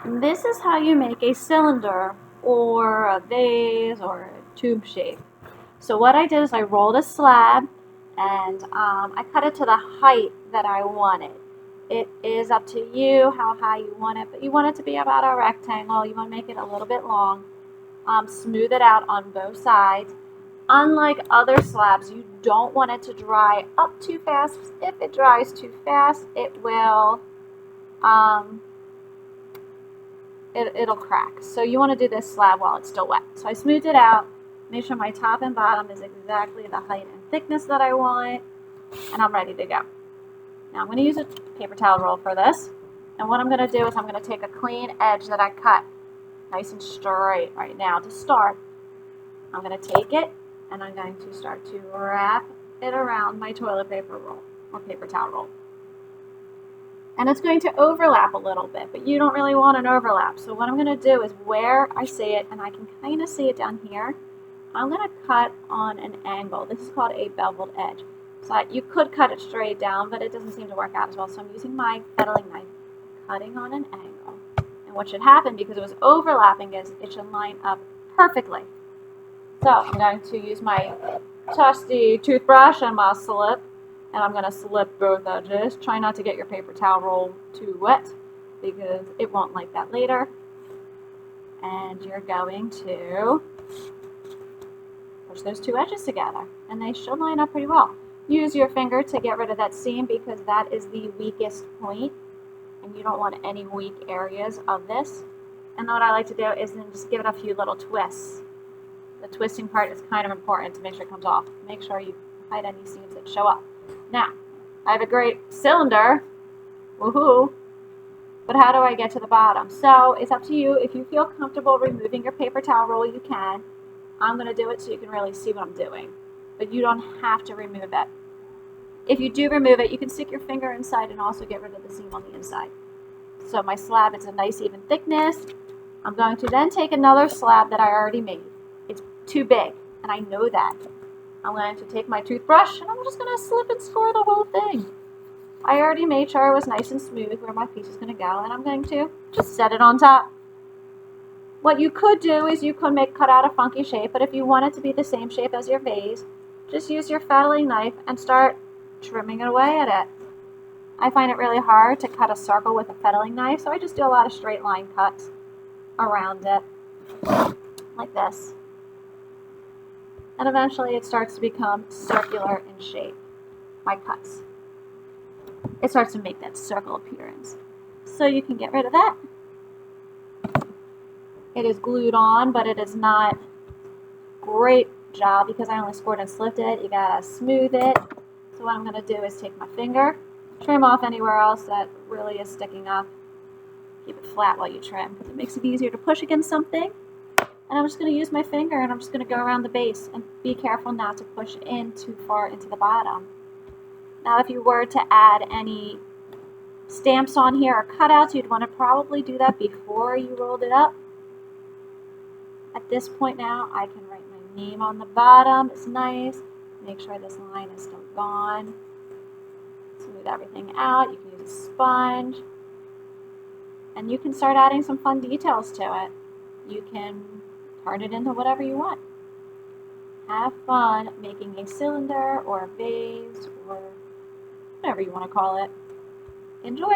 This is how you make a cylinder or a vase or a tube shape. So what I did is I rolled a slab and I cut it to the height that I wanted. It is up to you how high you want it, but you want it to be about a rectangle. You want to make it a little bit long. Smooth it out on both sides. Unlike other slabs, you don't want it to dry up too fast. If it dries too fast, um, it'll crack. So you want to do this slab while it's still wet. So I smoothed it out, made sure my top and bottom is exactly the height and thickness that I want, and I'm ready to go. Now I'm going to use a paper towel roll for this, and what I'm going to do is I'm going to take a clean edge that I cut nice and straight right now to start. I'm going to take it and I'm going to start to wrap it around my toilet paper roll or paper towel roll. And it's going to overlap a little bit, but you don't really want an overlap. So what I'm going to do is where I see it, and I can kind of see it down here, I'm going to cut on an angle. This is called a beveled edge. So you could cut it straight down, but it doesn't seem to work out as well. So I'm using my fettling knife, cutting on an angle. And what should happen, because it was overlapping, is it should line up perfectly. So I'm going to use my trusty toothbrush and my slip, and I'm going to slip both edges. Try not to get your paper towel roll too wet, because it won't like that later. And you're going to push those two edges together, and they should line up pretty well. Use your finger to get rid of that seam, because that is the weakest point, and you don't want any weak areas of this. And what I like to do is then just give it a few little twists. The twisting part is kind of important to make sure it comes off. Make sure you hide any seams that show up. Now, I have a great cylinder, woohoo, but how do I get to the bottom? So it's up to you. If you feel comfortable removing your paper towel roll, you can. I'm going to do it so you can really see what I'm doing, but you don't have to remove it. If you do remove it, you can stick your finger inside and also get rid of the seam on the inside. So my slab is a nice even thickness. I'm going to then take another slab that I already made. It's too big, and I know that. I'm going to take my toothbrush, and I'm just going to slip and score the whole thing. I already made sure it was nice and smooth where my piece is going to go, and I'm going to just set it on top. What you could do is you could cut out a funky shape, but if you want it to be the same shape as your vase, just use your fettling knife and start trimming away at it. I find it really hard to cut a circle with a fettling knife, so I just do a lot of straight line cuts around it, like this. And eventually it starts to become circular in shape, my cuts. It starts to make that circle appearance. So you can get rid of that. It is glued on, but it is not great job because I only scored and slipped it. You gotta smooth it. So what I'm gonna do is take my finger, trim off anywhere else that really is sticking up. Keep it flat while you trim because it makes it easier to push against something. And I'm just going to use my finger and I'm just going to go around the base and be careful not to push in too far into the bottom. Now if you were to add any stamps on here or cutouts, you'd want to probably do that before you rolled it up. At this point now, I can write my name on the bottom. It's nice. Make sure this line is still gone. Smooth everything out. You can use a sponge. And you can start adding some fun details to it. You can turn it into whatever you want. Have fun making a cylinder or a vase or whatever you want to call it. Enjoy!